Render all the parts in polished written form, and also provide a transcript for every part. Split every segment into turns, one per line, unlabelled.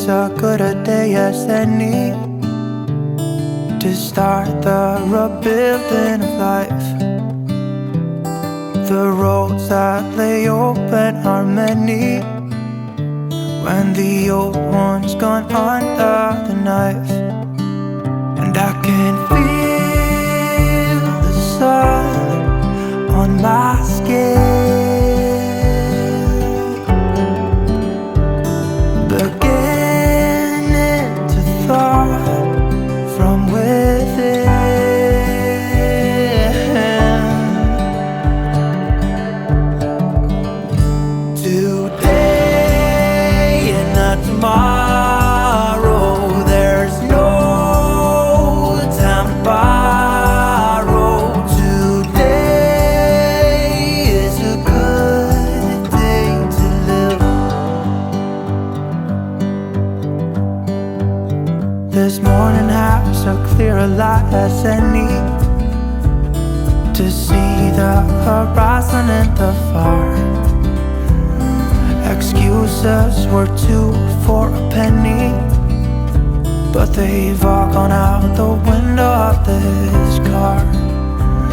It's a good a day as any to start the rebuilding of life. The roads that lay open are many when the old one's gone under the knife. And I can feel the sun on my skin, beginning to thaw from within. Today and not tomorrow, there's no time to borrow. Today is a good day to live. This morning has a clearer light as any to see the horizon and the far. Excuses were 2 for a penny, but they've all gone out the window of this car.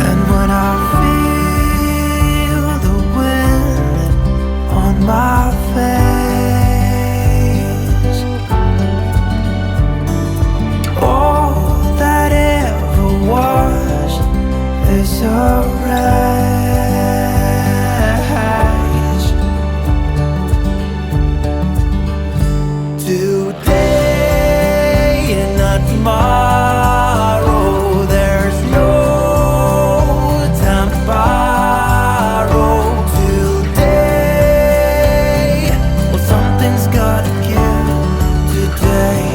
And when I feel the wind on my face, all that ever was is a wreck. Today and not tomorrow, there's no time to borrow. Today, well, something's gotta give. Today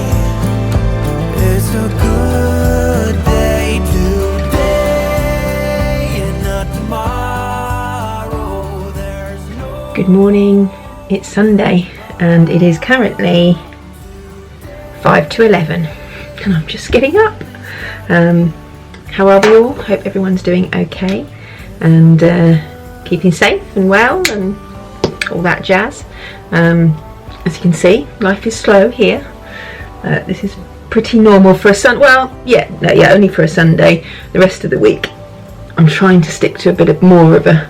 is a good day. Today and not tomorrow, there's no.
Good morning, it's Sunday and it is currently 5 to 11 and I'm just getting up. How are we all? Hope everyone's doing okay and keeping safe and well and all that jazz. As you can see, life is slow here. This is pretty normal for a only for a Sunday. The rest of the week I'm trying to stick to a bit of more of a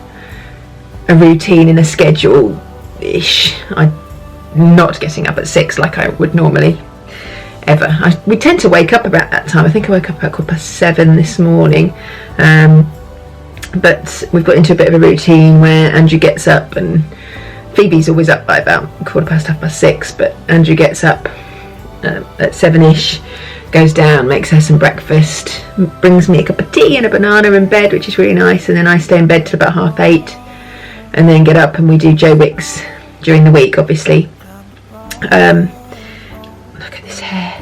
routine and a schedule-ish. I'm not getting up at 6 like I would normally ever. We tend to wake up about that time. I think I woke up at 7:15 this morning, but we've got into a bit of a routine where Andrew gets up, and Phoebe's always up by about 6:15, but Andrew gets up at 7ish, goes down, makes her some breakfast, brings me a cup of tea and a banana in bed, which is really nice, and then I stay in bed till about 8:30 and then get up and we do Joe Wicks during the week, obviously. Look at this hair.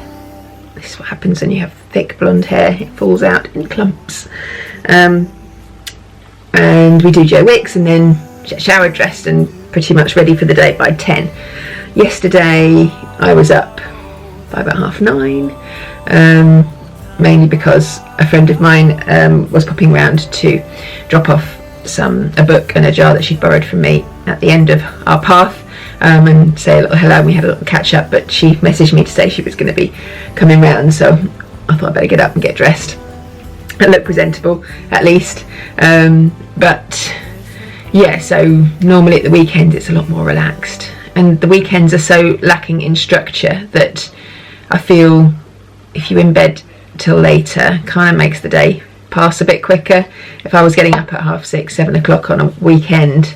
This is what happens when you have thick blonde hair. It falls out in clumps. And we do Joe Wicks and then showered, dressed and pretty much ready for the day by 10. Yesterday I was up by about 9:30, mainly because a friend of mine was popping round to drop off a book and a jar that she'd borrowed from me at the end of our path. And say a little hello, and we had a little catch up, but she messaged me to say she was going to be coming round, so I thought I'd better get up and get dressed and look presentable at least. But yeah, so normally at the weekends it's a lot more relaxed, and the weekends are so lacking in structure that I feel if you're in bed till later, kind of makes the day pass a bit quicker. If I was getting up at 6:30, 7 o'clock on a weekend,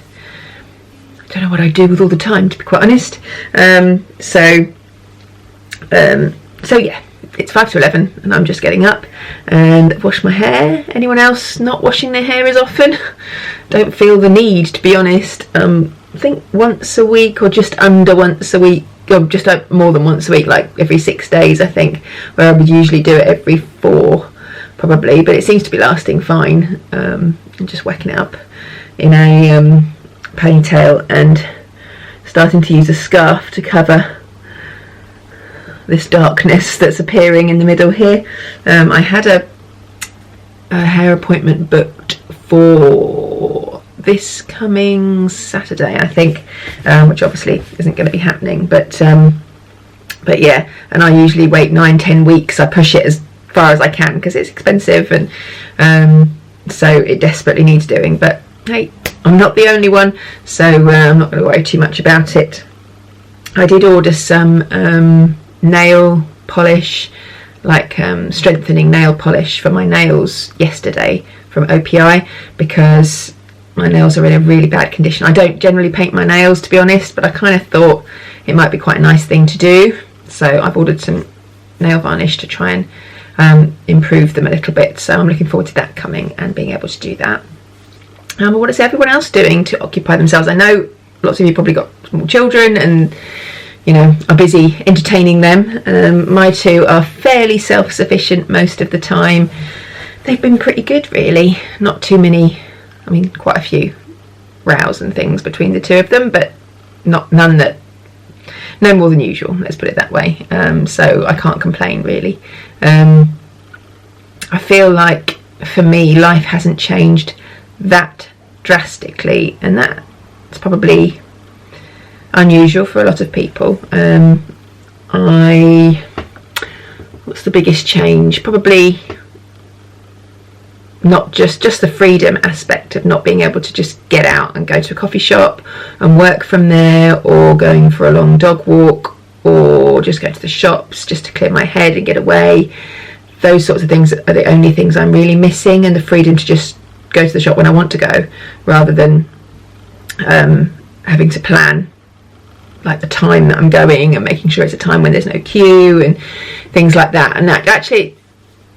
I don't know what I'd do with all the time, to be quite honest. So yeah, it's 5 to 11 and I'm just getting up and I've washed my hair. Anyone else not washing their hair as often? Don't feel the need, to be honest. I think once a week or just under once a week, or just more than once a week, like every 6 days I think, where I would usually do it every 4 probably, but it seems to be lasting fine. I'm just whacking it up in a ponytail and starting to use a scarf to cover this darkness that's appearing in the middle here. I had a hair appointment booked for this coming Saturday, I think, which obviously isn't going to be happening, but But yeah, and I usually wait 9-10 weeks. I push it as far as I can because it's expensive, and so it desperately needs doing. But hey, I'm not the only one, so I'm not going to worry too much about it. I did order some nail polish, like strengthening nail polish for my nails yesterday from OPI, because my nails are in a really bad condition. I don't generally paint my nails, to be honest, but I kind of thought it might be quite a nice thing to do. So I've ordered some nail varnish to try and improve them a little bit. So I'm looking forward to that coming and being able to do that. What is everyone else doing to occupy themselves? I know lots of you probably got small children and, you know, are busy entertaining them. My two are fairly self-sufficient most of the time. They've been pretty good, really. Not too many, I mean, quite a few rows and things between the two of them, but no more than usual, let's put it that way. So I can't complain, really. I feel like, for me, life hasn't changed that drastically, and that's probably unusual for a lot of people. What's the biggest change? Probably not just the freedom aspect of not being able to just get out and go to a coffee shop and work from there, or going for a long dog walk, or just go to the shops just to clear my head and get away. Those sorts of things are the only things I'm really missing, and the freedom to just go to the shop when I want to go, rather than having to plan like the time that I'm going and making sure it's a time when there's no queue and things like that. And that actually,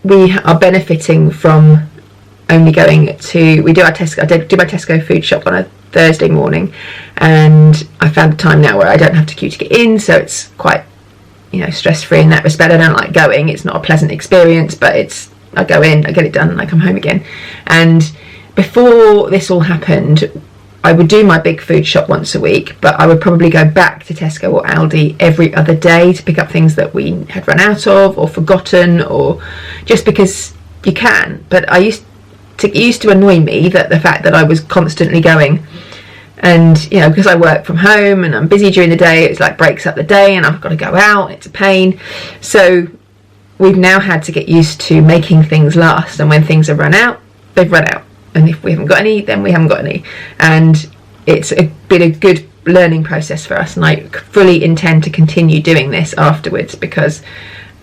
we are benefiting from only going to, I do my Tesco food shop on a Thursday morning, and I found a time now where I don't have to queue to get in, so it's quite, you know, stress-free in that respect. I don't like going, it's not a pleasant experience, but I go in, I get it done, and I come home again. And before this all happened, I would do my big food shop once a week, but I would probably go back to Tesco or Aldi every other day to pick up things that we had run out of or forgotten, or just because you can. But it used to annoy me that the fact that I was constantly going, and, you know, because I work from home and I'm busy during the day, it's like breaks up the day and I've got to go out, it's a pain. So we've now had to get used to making things last, and when things have run out, they've run out. And if we haven't got any, then we haven't got any. And it's been a good learning process for us, and I fully intend to continue doing this afterwards, because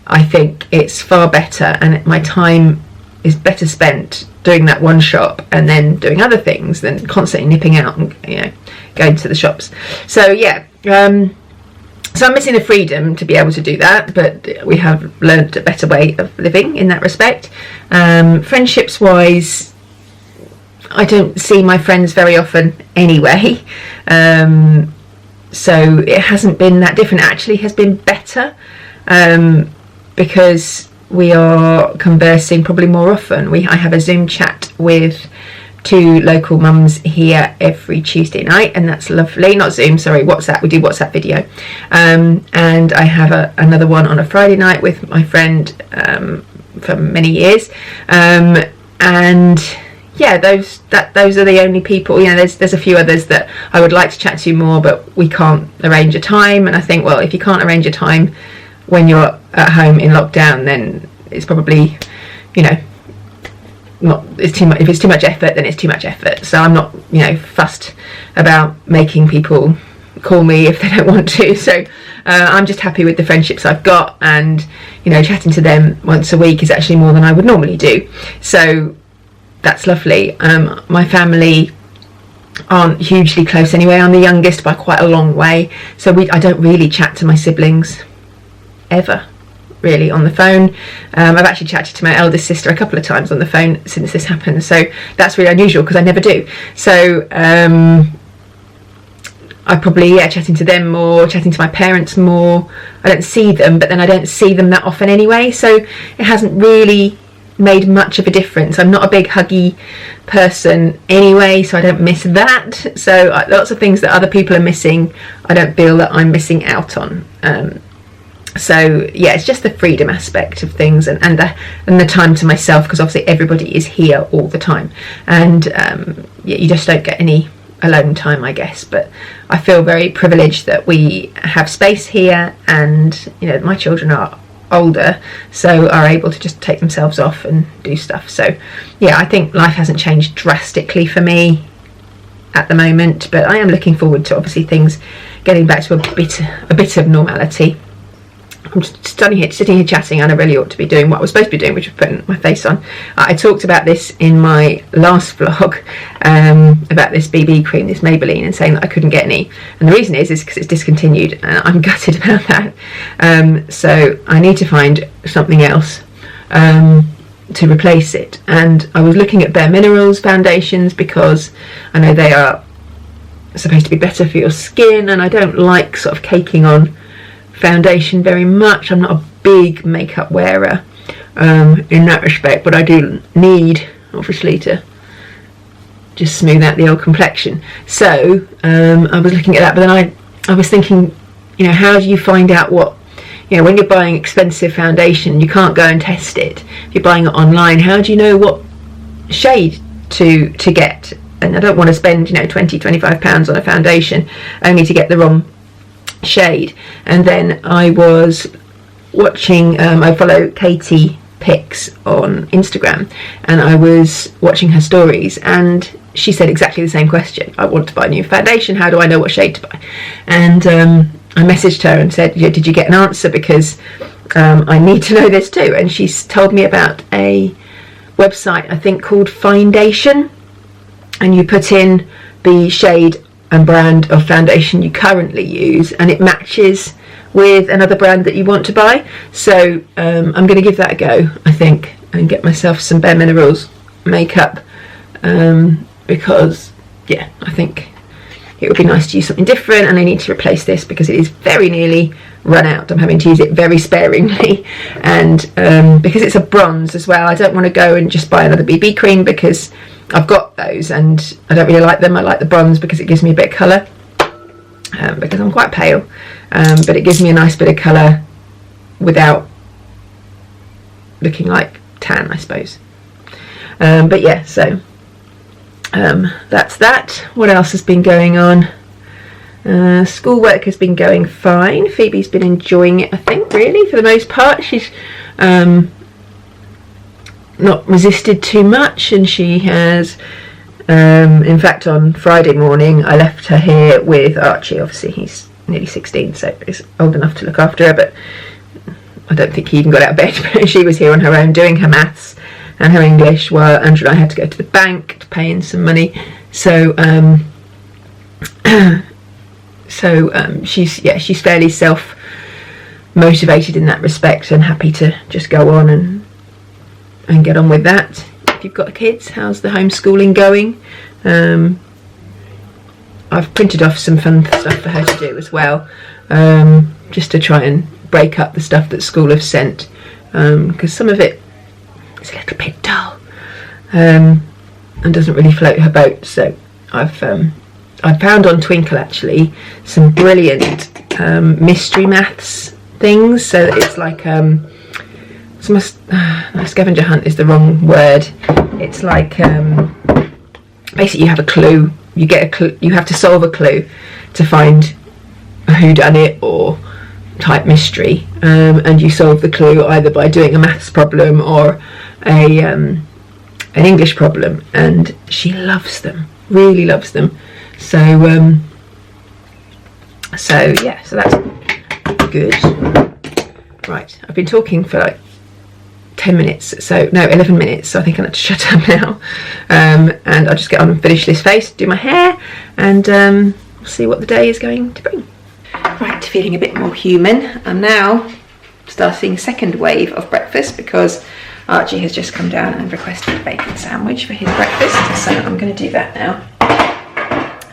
I think it's far better, and my time is better spent doing that one shop and then doing other things than constantly nipping out and, you know, going to the shops. So yeah, so I'm missing the freedom to be able to do that, but we have learned a better way of living in that respect. Friendships wise, I don't see my friends very often anyway, so it hasn't been that different. It actually has been better, because we are conversing probably more often. I have a Zoom chat with 2 local mums here every Tuesday night, and that's lovely. Not Zoom, sorry, WhatsApp. We do WhatsApp video. And I have another one on a Friday night with my friend for many years. And yeah, those are the only people. You know, there's a few others that I would like to chat to more, but we can't arrange a time. And I think, well, if you can't arrange a time when you're at home in lockdown, then it's probably, you know, it's too much. If it's too much effort, then it's too much effort. So I'm not, you know, fussed about making people call me if they don't want to. So I'm just happy with the friendships I've got, and, you know, chatting to them once a week is actually more than I would normally do. So that's lovely. My family aren't hugely close anyway. I'm the youngest by quite a long way, so I don't really chat to my siblings ever, really, on the phone. I've actually chatted to my eldest sister a couple of times on the phone since this happened, so that's really unusual because I never do. So I probably, chatting to them more, chatting to my parents more. I don't see them, but then I don't see them that often anyway, so it hasn't really made much of a difference. I'm not a big huggy person anyway, so I don't miss that. So lots of things that other people are missing, I don't feel that I'm missing out on. So yeah, it's just the freedom aspect of things, and the time to myself, because obviously everybody is here all the time, and you just don't get any alone time, I guess. But I feel very privileged that we have space here, and you know, my children are older, so are able to just take themselves off and do stuff. So yeah, I think life hasn't changed drastically for me at the moment, but I am looking forward to obviously things getting back to a bit of normality. I'm just sitting here chatting, and I really ought to be doing what I was supposed to be doing, which was putting my face on. I talked about this in my last vlog, about this BB cream, this Maybelline, and saying that I couldn't get any. And the reason is because it's discontinued, and I'm gutted about that. So I need to find something else to replace it. And I was looking at Bare Minerals foundations because I know they are supposed to be better for your skin, and I don't like sort of caking on foundation very much. I'm not a big makeup wearer in that respect, but I do need obviously to just smooth out the old complexion. So I was looking at that, but then I was thinking, you know, how do you find out what, you know, when you're buying expensive foundation, you can't go and test it. If you're buying it online, how do you know what shade to get? And I don't want to spend, you know, £20-25 on a foundation only to get the wrong shade. And then I was watching, I follow Katie Picks on Instagram, and I was watching her stories, and she said exactly the same question. I want to buy a new foundation, how do I know what shade to buy? And I messaged her and said, yeah, did you get an answer, because I need to know this too. And she's told me about a website, I think called Foundation, and you put in the shade and brand of foundation you currently use, and it matches with another brand that you want to buy. So I'm going to give that a go, I think, and get myself some Bare Minerals makeup, because yeah, I think it would be nice to use something different, and I need to replace this because it is very nearly run out. I'm having to use it very sparingly, and because it's a bronze as well, I don't want to go and just buy another BB cream, because I've got those and I don't really like them. I like the bronze because it gives me a bit of colour, because I'm quite pale, but it gives me a nice bit of colour without looking like tan, I suppose. But yeah, so that's that. What else has been going on? Schoolwork has been going fine. Phoebe's been enjoying it, I think, really, for the most part. She's not resisted too much, and she has, in fact, on Friday morning I left her here with Archie. Obviously he's nearly 16, so he's old enough to look after her, but I don't think he even got out of bed. But she was here on her own doing her maths and her English, while Andrew and I had to go to the bank to pay in some money. So she's fairly self-motivated in that respect, and happy to just go on and get on with that. If you've got kids, how's the homeschooling going? I've printed off some fun stuff for her to do as well, just to try and break up the stuff that school have sent, because some of it is a little bit dull, and doesn't really float her boat. So I found on Twinkle actually some brilliant mystery maths things. So it's like no, scavenger hunt is the wrong word. It's like basically you have a clue, you get a clue, you have to solve a clue to find a whodunit or type mystery, and you solve the clue either by doing a maths problem or an English problem, and she loves them, really loves them. So yeah, so that's good. Right, I've been talking for like 10 minutes, so no, 11 minutes, so I think I need to shut up now, and I'll just get on and finish this face, do my hair, and see what the day is going to bring. Right, feeling a bit more human. I'm now starting second wave of breakfast because Archie has just come down and requested a bacon sandwich for his breakfast, so I'm going to do that now.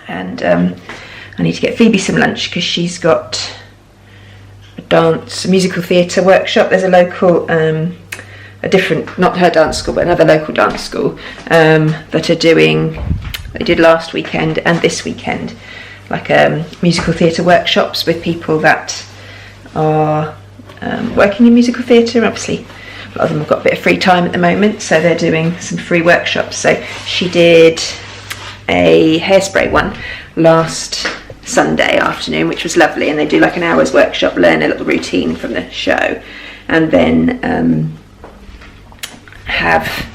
And I need to get Phoebe some lunch because she's got a musical theatre workshop. There's a local, a different, not her dance school, but another local dance school that are doing, they did last weekend and this weekend, like musical theatre workshops with people that are working in musical theatre. Obviously a lot of them have got a bit of free time at the moment, so they're doing some free workshops. So she did a hairspray one last Sunday afternoon, which was lovely, and they do like an hour's workshop, learn a little routine from the show, and then have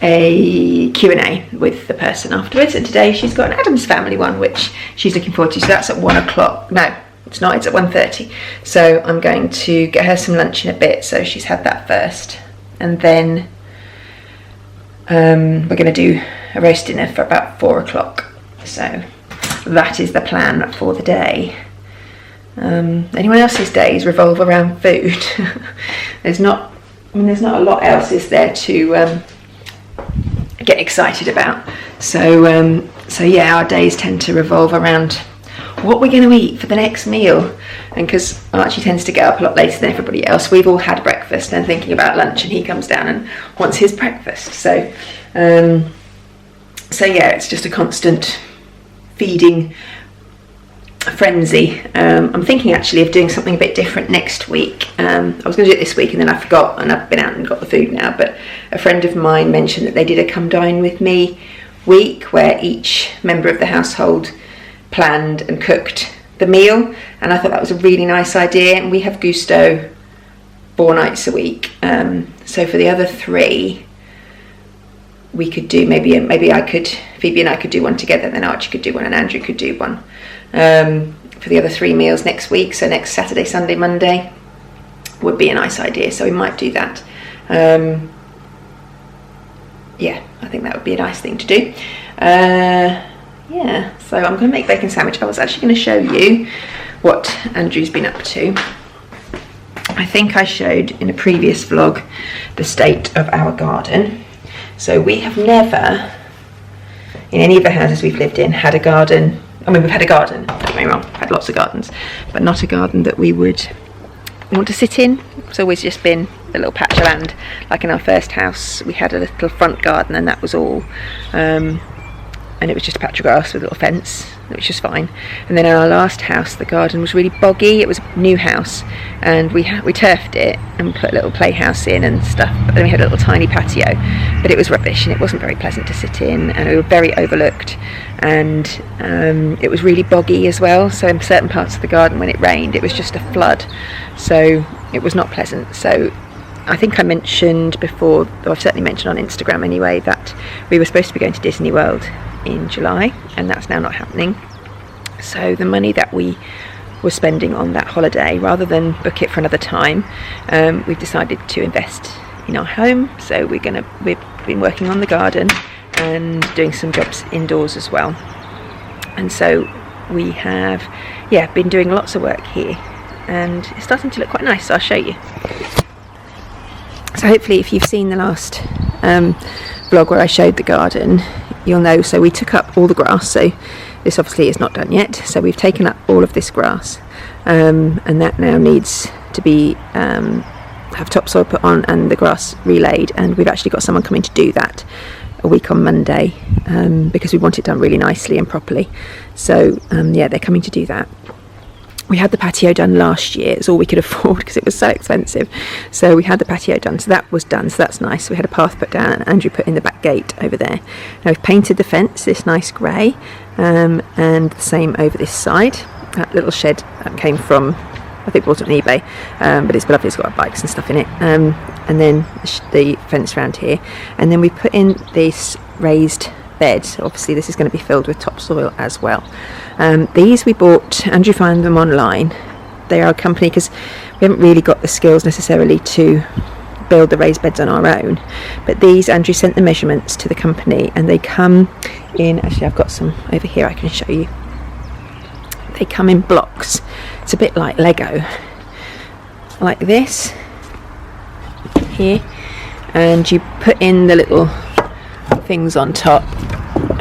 a Q&A with the person afterwards. And today she's got an Addams Family one, which she's looking forward to, so that's at 1 o'clock. No, it's not, it's at 1:30. So I'm going to get her some lunch in a bit, so she's had that first, and then we're going to do a roast dinner for about 4 o'clock. So that is the plan for the day. Anyone else's days revolve around food? there's not a lot else, is there, to get excited about. So yeah, our days tend to revolve around what we're going to eat for the next meal. And because Archie tends to get up a lot later than everybody else, we've all had breakfast and thinking about lunch, and he comes down and wants his breakfast. So yeah, it's just a constant feeding frenzy. I'm thinking actually of doing something a bit different next week. I was going to do it this week and then I forgot, and I've been out and got the food now. But a friend of mine mentioned that they did a come dine with me week where each member of the household planned and cooked the meal, and I thought that was a really nice idea. And we have Gusto 4 nights a week, so for the other 3 we could do maybe Phoebe and I could do one together, then Archie could do one and Andrew could do one for the other 3 meals next week. So next Saturday, Sunday, Monday would be a nice idea, so we might do that. Yeah, I think that would be a nice thing to do. Yeah, so I'm going to make bacon sandwich. I was actually going to show you what Andrew's been up to. I think I showed in a previous vlog the state of our garden. So we have never, in any of the houses we've lived in, had a garden. I mean, we've had a garden, don't get me wrong, had lots of gardens, but not a garden that we would want to sit in. It's always just been a little patch of land. Like in our first house, we had a little front garden and that was all. And it was just a patch of grass with a little fence, which was fine. And then in our last house, the garden was really boggy. It was a new house, and we turfed it and put a little playhouse in and stuff. But then we had a little tiny patio, but it was rubbish and it wasn't very pleasant to sit in, and we were very overlooked. And it was really boggy as well. So in certain parts of the garden, when it rained, it was just a flood. So it was not pleasant. So I think I mentioned before, or I've certainly mentioned on Instagram anyway, that we were supposed to be going to Disney World in July, and that's now not happening. So the money that we were spending on that holiday, rather than book it for another time, we've decided to invest in our home. So we've been working on the garden and doing some jobs indoors as well. And so we have been doing lots of work here, and it's starting to look quite nice, so I'll show you. So hopefully if you've seen the last vlog where I showed the garden, you'll know. So we took up all the grass, so this obviously is not done yet. So we've taken up all of this grass, and that now needs to be have topsoil put on and the grass relayed, and we've actually got someone coming to do that a week on Monday, because we want it done really nicely and properly. So yeah, they're coming to do that. We had the patio done last year. It's all we could afford because it was so expensive. So we had the patio done, so that was done, so that's nice. We had a path put down, and Andrew put in the back gate over there. Now we've painted the fence this nice grey, and the same over this side. That little shed came from, I think, bought it on eBay, but it's lovely. It's got bikes and stuff in it. And then the fence around here, and then we put in this raised bed. Obviously this is going to be filled with topsoil as well. These we bought, Andrew found them online. They are a company, because we haven't really got the skills necessarily to build the raised beds on our own, but these, Andrew sent the measurements to the company, and they come in, actually I've got some over here I can show you. They come in blocks. It's a bit like Lego, like this here, and you put in the little things on top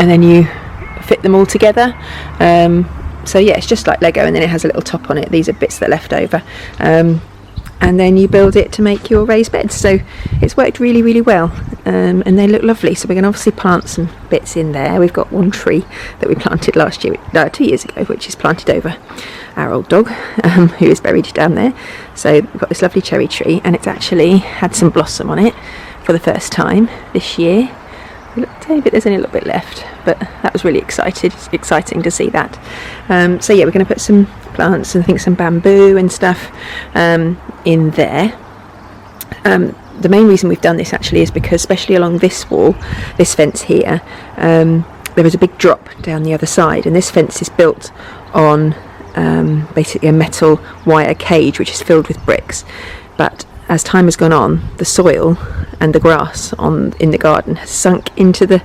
and then you fit them all together. So yeah, it's just like Lego, and then it has a little top on it. These are bits that are left over, and then you build it to make your raised beds. So it's worked really, really well, and they look lovely. So we're going to obviously plant some bits in there. We've got one tree that we planted 2 years ago, which is planted over our old dog, who is buried down there. So we've got this lovely cherry tree, and it's actually had some blossom on it for the first time this year. There's only a little bit left, but that was really exciting to see that. So yeah, we're going to put some plants and I think some bamboo and stuff in there. The main reason we've done this actually is because, especially along this wall, this fence here, there was a big drop down the other side, and this fence is built on basically a metal wire cage which is filled with bricks. But as time has gone on, the soil and the grass in the garden has sunk into the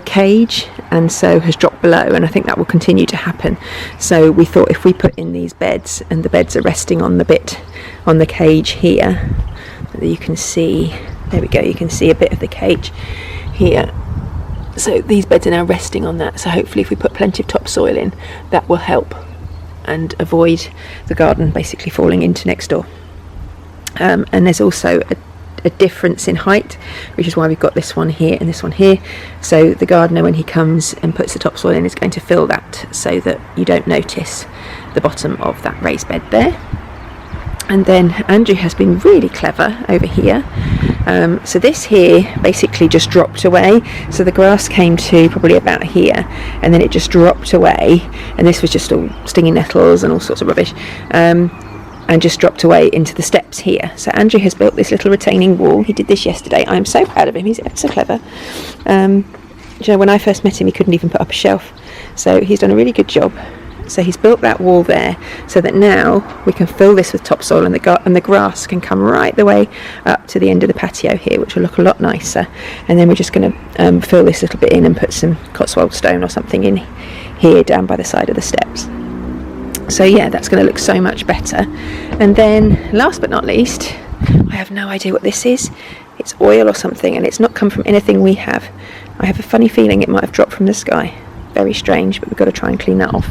cage, and so has dropped below, and I think that will continue to happen. So we thought if we put in these beds, and the beds are resting on the bit on the cage here, you can see, there we go, you can see a bit of the cage here. So these beds are now resting on that, so hopefully if we put plenty of topsoil in, that will help and avoid the garden basically falling into next door. And there's also a difference in height, which is why we've got this one here and this one here. So the gardener, when he comes and puts the topsoil in, is going to fill that so that you don't notice the bottom of that raised bed there. And then Andrew has been really clever over here. So this here basically just dropped away. So the grass came to probably about here, and then it just dropped away. And this was just all stinging nettles and all sorts of rubbish. And just dropped away into the steps here. So Andrew has built this little retaining wall. He did this yesterday. I'm so proud of him. He's so clever. You know, when I first met him, he couldn't even put up a shelf. So he's done a really good job. So he's built that wall there so that now we can fill this with topsoil, and the grass can come right the way up to the end of the patio here, which will look a lot nicer. And then we're just going to fill this little bit in and put some Cotswold stone or something in here down by the side of the steps. So yeah, that's going to look so much better. And then last but not least, I have no idea what this is. It's oil or something, and it's not come from anything we have. I have a funny feeling it might have dropped from the sky. Very strange, but we've got to try and clean that off.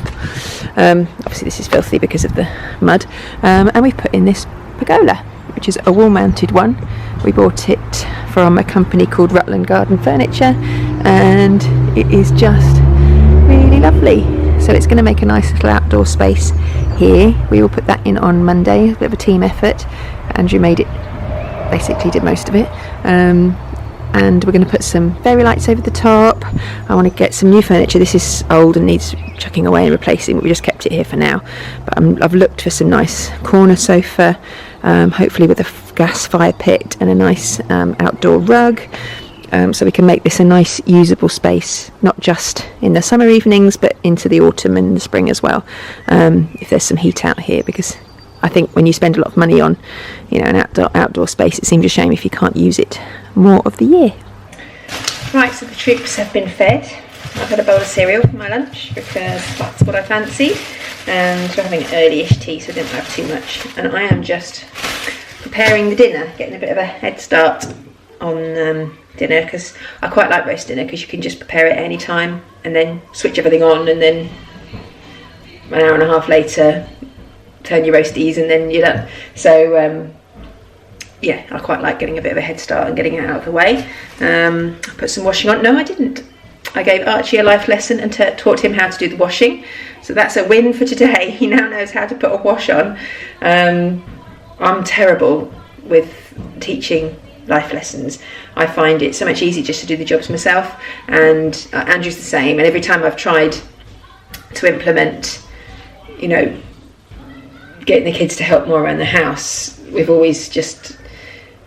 Obviously this is filthy because of the mud. And we've put in this pergola, which is a wall-mounted one. We bought it from a company called Rutland Garden Furniture, and it is just really lovely. So it's going to make a nice little outdoor space here. We will put that in on Monday. A bit of a team effort. Andrew made it, basically did most of it. And we're going to put some fairy lights over the top. I want to get some new furniture. This is old and needs chucking away and replacing, but we just kept it here for now. But I've looked for some nice corner sofa, hopefully with a gas fire pit and a nice outdoor rug. So we can make this a nice usable space, not just in the summer evenings, but into the autumn and the spring as well, if there's some heat out here, because I think when you spend a lot of money on, you know, an outdoor space, it seems a shame if you can't use it more of the year. Right, so the troops have been fed. I've had a bowl of cereal for my lunch because that's what I fancied, and we're having an early-ish tea, so I didn't have too much. And I am just preparing the dinner, getting a bit of a head start on dinner, because I quite like roast dinner because you can just prepare it at any time and then switch everything on, and then an hour and a half later turn your roasties and then you're done. So yeah, I quite like getting a bit of a head start and getting it out of the way. I put some washing on. No, I didn't. I gave Archie a life lesson and taught him how to do the washing. So that's a win for today. He now knows how to put a wash on. I'm terrible with teaching life lessons. I find it so much easier just to do the jobs myself, and Andrew's the same. And every time I've tried to implement, you know, getting the kids to help more around the house, we've always just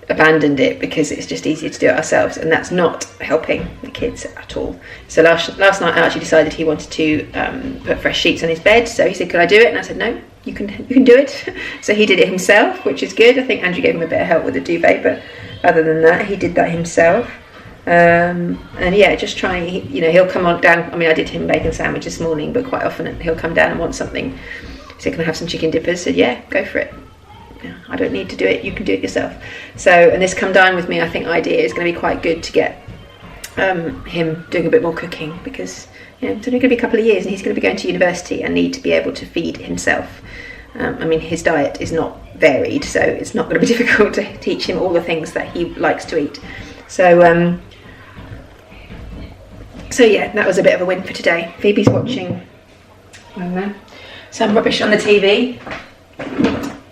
abandoned it because it's just easier to do it ourselves, and that's not helping the kids at all. So last night I actually decided he wanted to put fresh sheets on his bed, so he said, could I do it? And I said, no, you can do it. So he did it himself, which is good. I think Andrew gave him a bit of help with the duvet, but other than that he did that himself. And yeah, just trying, you know, he'll come on down. I mean, I did him bacon sandwich this morning, but quite often he'll come down and want something. He said, can I have some chicken dippers? I said, yeah, go for it. I don't need to do it, you can do it yourself. So, and this come down with me, I think idea is going to be quite good to get him doing a bit more cooking, because, you know, it's only going to be a couple of years and he's going to be going to university and need to be able to feed himself. I mean, his diet is not varied, so it's not going to be difficult to teach him all the things that he likes to eat. So so yeah, that was a bit of a win for today. Phoebe's watching some rubbish on the TV.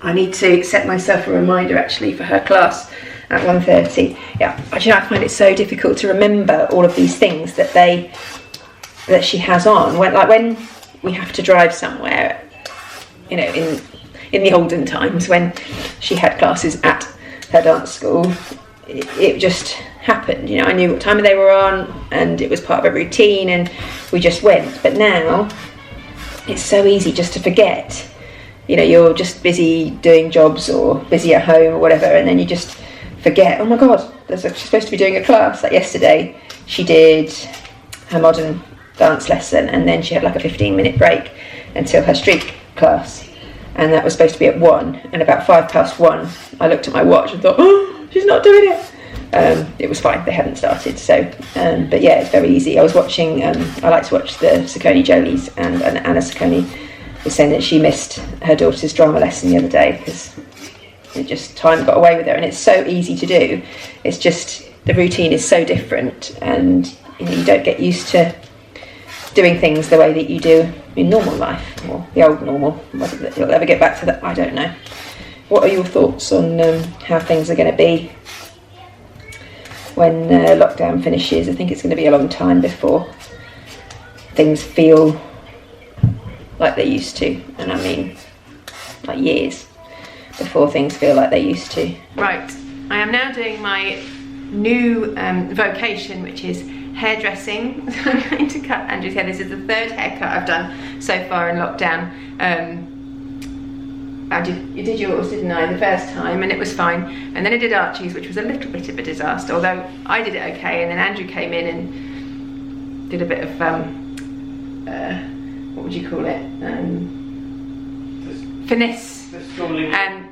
I need to set myself a reminder actually for her class at 1:30. Yeah, actually I find it so difficult to remember all of these things that she has on. When we have to drive somewhere, you know, in the olden times when she had classes at her dance school, it just happened. You know, I knew what time they were on, and it was part of a routine, and we just went. But now it's so easy just to forget. You know, you're just busy doing jobs or busy at home or whatever, and then you just forget, oh my god, she's supposed to be doing a class. Like yesterday, she did her modern dance lesson, and then she had like a 15-minute break until her street class, and that was supposed to be at 1, and about 1:05 I looked at my watch and thought, oh, she's not doing it. It was fine, they hadn't started. So but yeah, it's very easy. I was watching, I like to watch the Saccone Jolies, and Anna Saccone was saying that she missed her daughter's drama lesson the other day because it just, time got away with her, and it's so easy to do. It's just, the routine is so different, and you know, you don't get used to doing things the way that you do in normal life, or the old normal. Whether you'll ever get back to that, I don't know. What are your thoughts on how things are going to be when lockdown finishes? I think it's going to be a long time before things feel like they used to, and I mean like years before things feel like they used to. Right, I am now doing my new vocation, which is hairdressing. So I'm going to cut Andrew's hair. This is the 3rd haircut I've done so far in lockdown. You did yours, didn't I, the first time, and it was fine. And then I did Archie's, which was a little bit of a disaster, although I did it okay, and then Andrew came in and did a bit of what would you call it? Finesse. And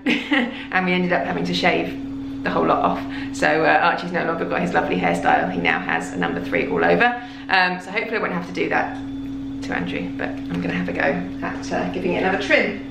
and we ended up having to shave the whole lot off. So Archie's no longer got his lovely hairstyle. He now has a number 3 all over. So hopefully I won't have to do that to Andrew, but I'm going to have a go at giving it another trim.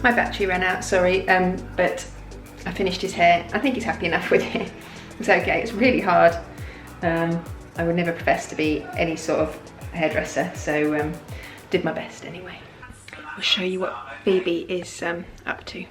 My battery ran out, sorry, but I finished his hair. I think he's happy enough with it. It's okay, it's really hard. I would never profess to be any sort of hairdresser, so did my best anyway. I'll show you what Phoebe is up to.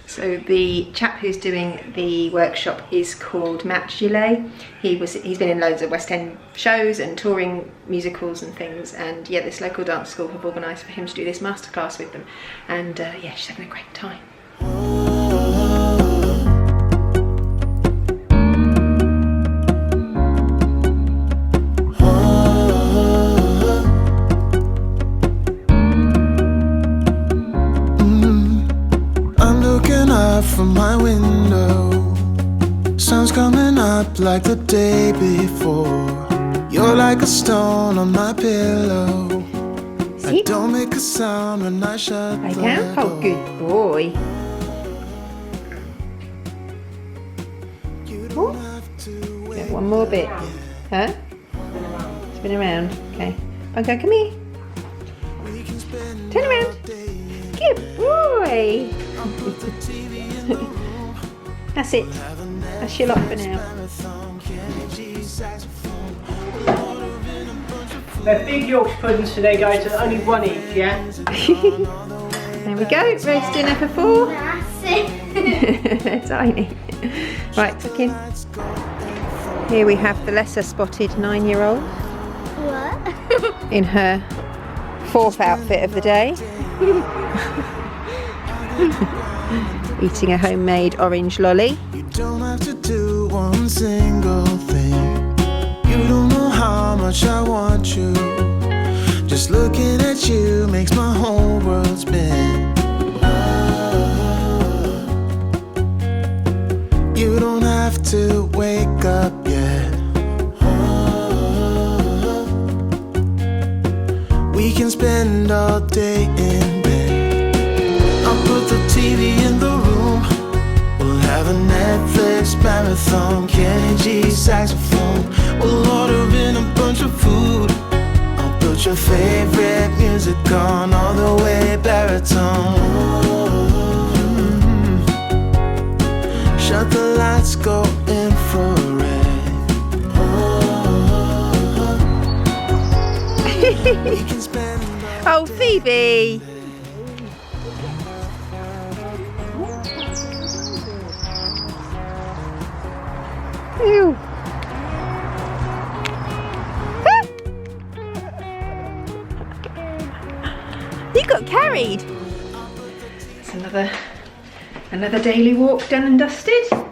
So the chap who's doing the workshop is called Matt Gillet. He's been in loads of West End shows and touring musicals and things, and yeah, this local dance school have organised for him to do this masterclass with them, and yeah, she's having a great time.
from my window. Sun's coming up like the day before. You're like a stone on my pillow. I don't make a sound when I shut the door.
Oh, good boy. Yeah, one more bit. Huh? Spin around. Okay. Bungo, come here. Turn around. Good boy. That's it. That's your lot for now.
They're big Yorkshire puddings today, guys. There's only one each, yeah?
There we go. Roast dinner for 4. They're tiny. Right, tuck in. Here we have the lesser spotted 9-year-old.
What?
In her 4th outfit of the day. Eating a homemade orange lolly.
You don't have to do one single thing. You don't know how much I want you. Just looking at you makes my whole world spin. You don't have to wake up yet. We can spend all day in bed. I'll put the TV in the room. We'll have a Netflix marathon, Kenny G saxophone. We'll order in a bunch of food. I'll put your favorite music on all the way baritone. Shut the lights, go infrared. We can spend
Oh, Phoebe! Ew. You got carried. It's another daily walk done and dusted. There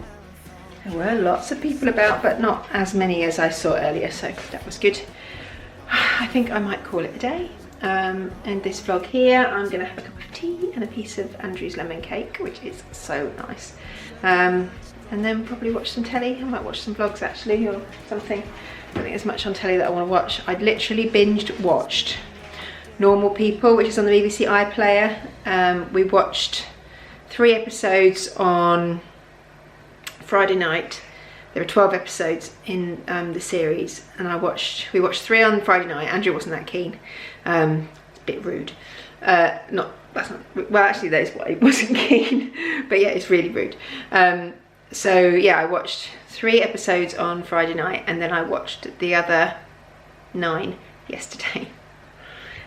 were lots of people about, but not as many as I saw earlier, so that was good. I think I might call it a day. End this vlog here. I'm gonna have a cup of tea and a piece of Andrew's lemon cake, which is so nice. And then probably watch some telly. I might watch some vlogs actually, or something. I don't think there's much on telly that I want to watch. I'd literally binged watched Normal People, which is on the BBC iPlayer. We watched 3 episodes on Friday night. There are 12 episodes in the series, and we watched 3 on Friday night. Andrew wasn't that keen. It's a bit rude. Well, actually that is why he wasn't keen. But yeah, it's really rude. So yeah, I watched 3 episodes on Friday night, and then I watched the other 9 yesterday.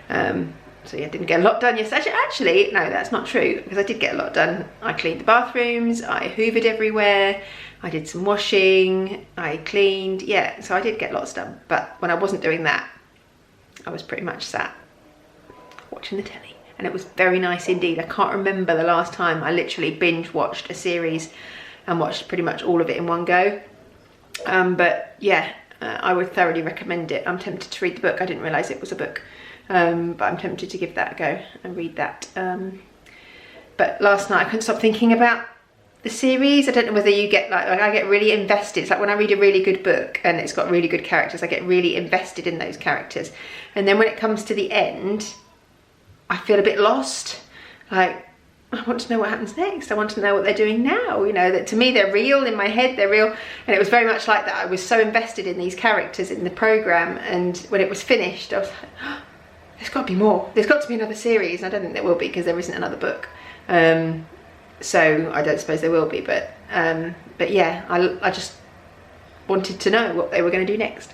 So yeah, didn't get a lot done yesterday. Actually, no, that's not true, because I did get a lot done. I cleaned the bathrooms, I hoovered everywhere, I did some washing, I cleaned, yeah, so I did get lots done. But when I wasn't doing that, I was pretty much sat watching the telly, and it was very nice indeed. I can't remember the last time I literally binge watched a series and watched pretty much all of it in one go. But yeah, I would thoroughly recommend it. I'm tempted to read the book. I didn't realise it was a book. But I'm tempted to give that a go and read that. But last night I couldn't stop thinking about the series. I don't know whether you get like I get really invested. It's like when I read a really good book and it's got really good characters, I get really invested in those characters. And then when it comes to the end, I feel a bit lost. Like, I want to know what happens next. I want to know what they're doing now. You know, that to me they're real, in my head they're real. And it was very much like that. I was so invested in these characters in the programme, and when it was finished I was like, oh, there's got to be more. There's got to be another series. I don't think there will be, because there isn't another book. So I don't suppose there will be, but yeah, I just wanted to know what they were going to do next.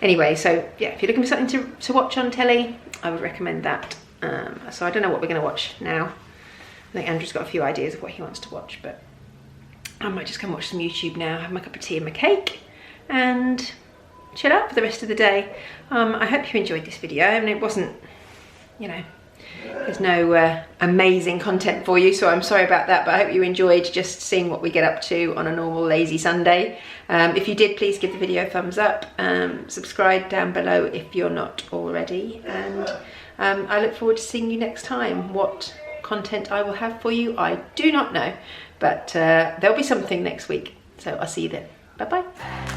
Anyway, so yeah, if you're looking for something to watch on telly, I would recommend that. So I don't know what we're going to watch now. I think Andrew's got a few ideas of what he wants to watch, but I might just come watch some YouTube now, have my cup of tea and my cake, and chill out for the rest of the day. I hope you enjoyed this video. I mean, it wasn't, you know, there's no amazing content for you, so I'm sorry about that, but I hope you enjoyed just seeing what we get up to on a normal lazy Sunday. If you did, please give the video a thumbs up, subscribe down below if you're not already, and I look forward to seeing you next time. What what content I will have for you, I do not know, but there'll be something next week. So I'll see you then. Bye bye.